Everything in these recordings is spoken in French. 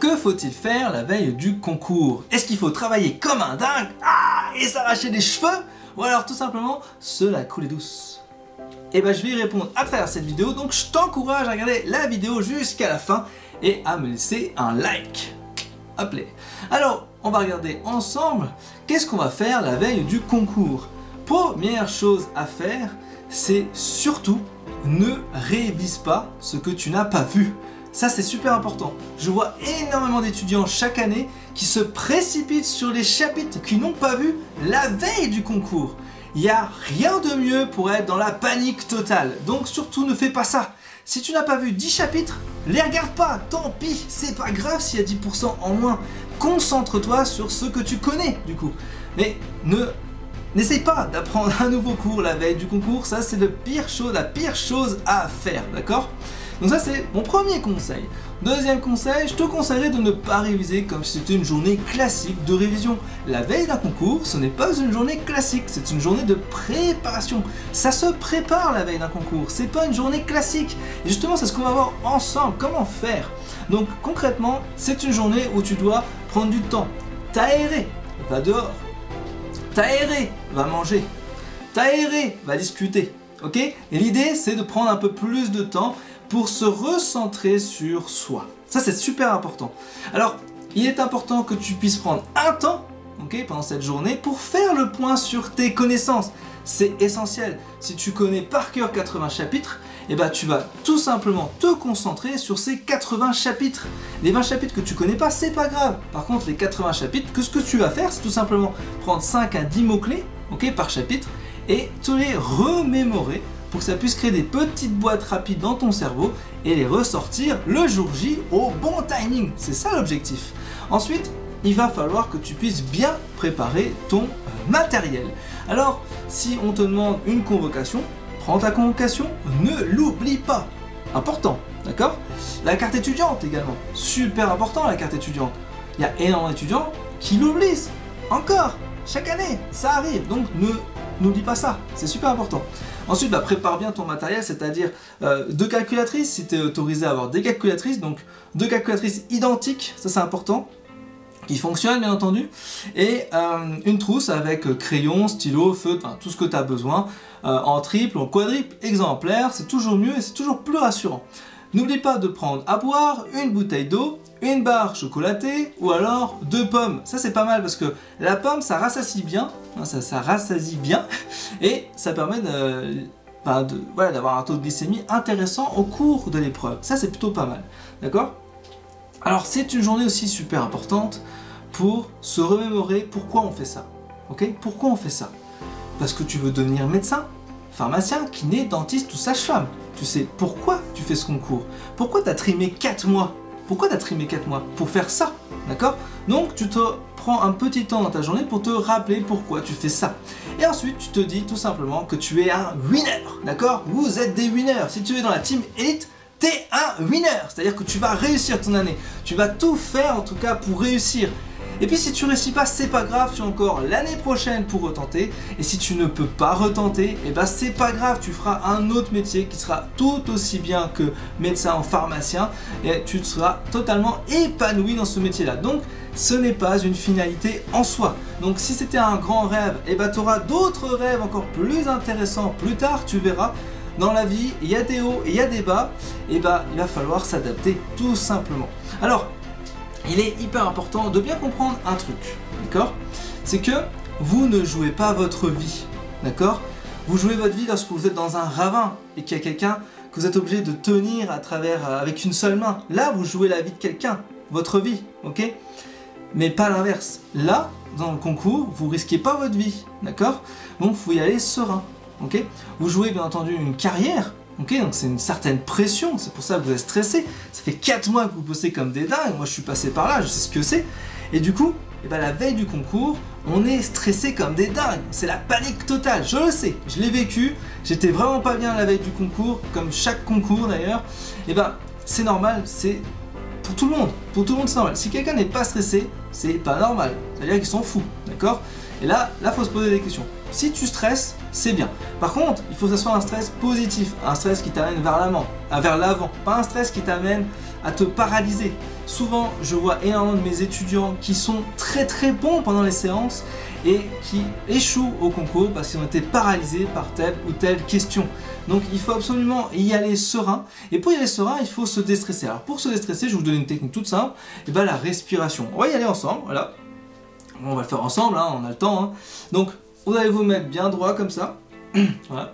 que faut-il faire la veille du concours? Est-ce qu'il faut travailler comme un dingue et s'arracher les cheveux? Ou alors tout simplement se la couler douce? Et ben je vais y répondre à travers cette vidéo, donc je t'encourage à regarder la vidéo jusqu'à la fin et à me laisser un like. Hop là. Alors, on va regarder ensemble qu'est-ce qu'on va faire la veille du concours. Première chose à faire, c'est surtout ne révise pas ce que tu n'as pas vu. Ça, c'est super important. Je vois énormément d'étudiants chaque année qui se précipitent sur les chapitres qu'ils n'ont pas vus la veille du concours. Il n'y a rien de mieux pour être dans la panique totale. Donc surtout ne fais pas ça. Si tu n'as pas vu 10 chapitres, les regarde pas, tant pis, c'est pas grave s'il y a 10% en moins. Concentre-toi sur ce que tu connais du coup. Mais n'essaye pas d'apprendre un nouveau cours la veille du concours, ça c'est la pire chose à faire, d'accord? Donc ça c'est mon premier conseil. Deuxième conseil, je te conseillerais de ne pas réviser comme si c'était une journée classique de révision. La veille d'un concours, ce n'est pas une journée classique, c'est une journée de préparation. Ça se prépare la veille d'un concours, c'est pas une journée classique. Et justement, c'est ce qu'on va voir ensemble, comment faire. Donc concrètement, c'est une journée où tu dois prendre du temps, t'aérer, va dehors, t'aérer, va manger, t'aérer, va discuter, ok? Et l'idée, c'est de prendre un peu plus de temps pour se recentrer sur soi. Ça, c'est super important. Alors, il est important que tu puisses prendre un temps, ok, pendant cette journée pour faire le point sur tes connaissances. C'est essentiel. Si tu connais par cœur 80 chapitres, eh ben, tu vas tout simplement te concentrer sur ces 80 chapitres. Les 20 chapitres que tu connais pas, c'est pas grave. Par contre, les 80 chapitres, ce que tu vas faire, c'est tout simplement prendre 5 à 10 mots-clés, ok, par chapitre, et te les remémorer pour que ça puisse créer des petites boîtes rapides dans ton cerveau et les ressortir le jour J au bon timing. C'est ça l'objectif. Ensuite, il va falloir que tu puisses bien préparer ton matériel. Alors, si on te demande une convocation, prends ta convocation, ne l'oublie pas. Important, d'accord? La carte étudiante également, super important la carte étudiante. Il y a énormément d'étudiants qui l'oublient encore, chaque année, ça arrive, donc n'oublie pas ça, c'est super important. Ensuite, prépare bien ton matériel, c'est-à-dire 2 calculatrices, si tu es autorisé à avoir des calculatrices, donc 2 calculatrices identiques, ça c'est important, qui fonctionnent bien entendu, et une trousse avec crayon, stylo, feutre, enfin, tout ce que tu as besoin, en triple, en quadruple, exemplaire, c'est toujours mieux et c'est toujours plus rassurant. N'oublie pas de prendre à boire, une bouteille d'eau, une barre chocolatée ou alors 2 pommes. Ça c'est pas mal parce que la pomme ça rassasie bien, ça rassasie bien et ça permet d'avoir un taux de glycémie intéressant au cours de l'épreuve. Ça c'est plutôt pas mal, d'accord? Alors c'est une journée aussi super importante pour se remémorer pourquoi on fait ça, ok? Pourquoi on fait ça? Parce que tu veux devenir médecin, pharmacien, kiné, dentiste ou sage-femme. Tu sais pourquoi tu fais ce concours. Pourquoi tu as trimé 4 mois? Pourquoi tu as trimé 4 mois? Pour faire ça, d'accord? Donc tu te prends un petit temps dans ta journée pour te rappeler pourquoi tu fais ça. Et ensuite tu te dis tout simplement que tu es un winner, d'accord? Vous êtes des winners. Si tu es dans la team élite, t'es un winner. C'est-à-dire que tu vas réussir ton année. Tu vas tout faire en tout cas pour réussir. Et puis si tu ne réussis pas, c'est pas grave, tu as encore l'année prochaine pour retenter. Et si tu ne peux pas retenter, et c'est pas grave, tu feras un autre métier qui sera tout aussi bien que médecin ou pharmacien et tu seras totalement épanoui dans ce métier-là. Donc ce n'est pas une finalité en soi. Donc si c'était un grand rêve, tu auras d'autres rêves encore plus intéressants plus tard, tu verras. Dans la vie, il y a des hauts et il y a des bas, il va falloir s'adapter tout simplement. Alors, il est hyper important de bien comprendre un truc, d'accord? C'est que vous ne jouez pas votre vie, d'accord? Vous jouez votre vie lorsque vous êtes dans un ravin et qu'il y a quelqu'un que vous êtes obligé de tenir à travers avec une seule main. Là, vous jouez la vie de quelqu'un, votre vie, ok? Mais pas l'inverse. Là, dans le concours, vous risquez pas votre vie, d'accord? Donc, il faut y aller serein, ok? Vous jouez bien entendu une carrière. Ok, donc c'est une certaine pression, c'est pour ça que vous êtes stressé. Ça fait 4 mois que vous bossez comme des dingues, moi je suis passé par là, je sais ce que c'est. Et du coup, la veille du concours, on est stressé comme des dingues. C'est la panique totale, je le sais, je l'ai vécu. J'étais vraiment pas bien la veille du concours, comme chaque concours d'ailleurs. C'est normal, c'est pour tout le monde c'est normal. Si quelqu'un n'est pas stressé, c'est pas normal, c'est-à-dire qu'ils s'en foutent, d'accord? Et là, faut se poser des questions. Si tu stresses, c'est bien. Par contre, il faut que ce soit un stress positif, un stress qui t'amène vers l'avant, pas un stress qui t'amène à te paralyser. Souvent, je vois énormément de mes étudiants qui sont très bons pendant les séances et qui échouent au concours parce qu'ils ont été paralysés par telle ou telle question. Donc il faut absolument y aller serein, et pour y aller serein, il faut se déstresser. Alors pour se déstresser, je vais vous donner une technique toute simple, et ben la respiration. On va y aller ensemble, voilà. On va le faire ensemble, hein, on a le temps. Hein. Donc vous allez vous mettre bien droit comme ça, voilà.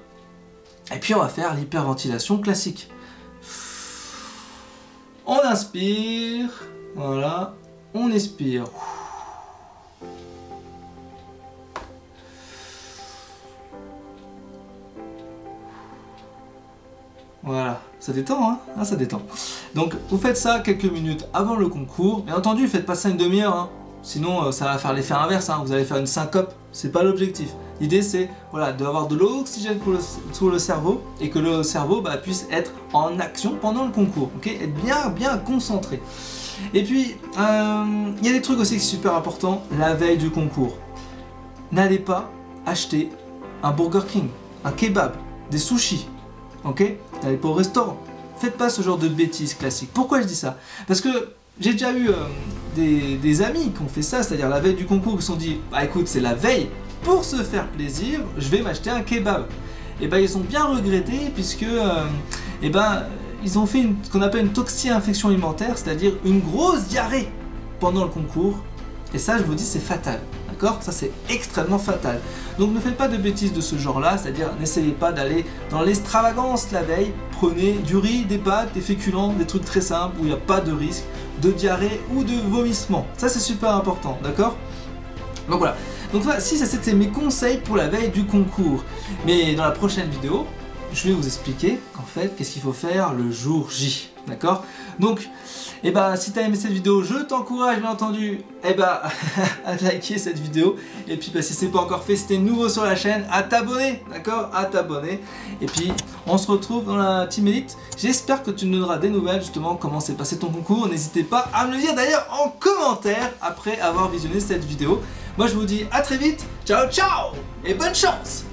Et puis on va faire l'hyperventilation classique. On inspire, voilà, on expire. Voilà, ça détend, hein, ah, ça détend. Donc vous faites ça quelques minutes avant le concours. Bien entendu, faites pas ça une demi-heure, hein. Sinon ça va faire l'effet inverse, hein. Vous allez faire une syncope, c'est pas l'objectif. L'idée c'est voilà, d'avoir de l'oxygène pour le cerveau et que le cerveau puisse être en action pendant le concours, ok, être bien concentré. Et puis, il y a des trucs aussi qui sont super importants la veille du concours. N'allez pas acheter un Burger King, un kebab, des sushis, ok, n'allez pas au restaurant. Faites pas ce genre de bêtises classiques. Pourquoi je dis ça? Parce que j'ai déjà eu des amis qui ont fait ça, c'est-à-dire la veille du concours, qui se sont dit bah écoute, c'est la veille, pour se faire plaisir, je vais m'acheter un kebab. Et ben ils ont bien regretté puisque ils ont fait ce qu'on appelle une toxi-infection alimentaire, c'est-à-dire une grosse diarrhée pendant le concours. Et ça, je vous dis, c'est fatal. D'accord? Ça, c'est extrêmement fatal. Donc ne faites pas de bêtises de ce genre-là, c'est-à-dire n'essayez pas d'aller dans l'extravagance la veille. Prenez du riz, des pâtes, des féculents, des trucs très simples où il n'y a pas de risque de diarrhée ou de vomissement. Ça, c'est super important, d'accord? Donc voilà. Donc voilà, si ça c'était mes conseils pour la veille du concours. Mais dans la prochaine vidéo, je vais vous expliquer en fait qu'est-ce qu'il faut faire le jour J. D'accord? Donc, si tu as aimé cette vidéo, je t'encourage bien entendu à liker cette vidéo. Et puis si c'est pas encore fait, si t'es nouveau sur la chaîne, à t'abonner, d'accord? À t'abonner. Et puis on se retrouve dans la Team Elite. J'espère que tu nous donneras des nouvelles justement comment s'est passé ton concours. N'hésitez pas à me le dire d'ailleurs en commentaire après avoir visionné cette vidéo. Moi je vous dis à très vite, ciao ciao et bonne chance!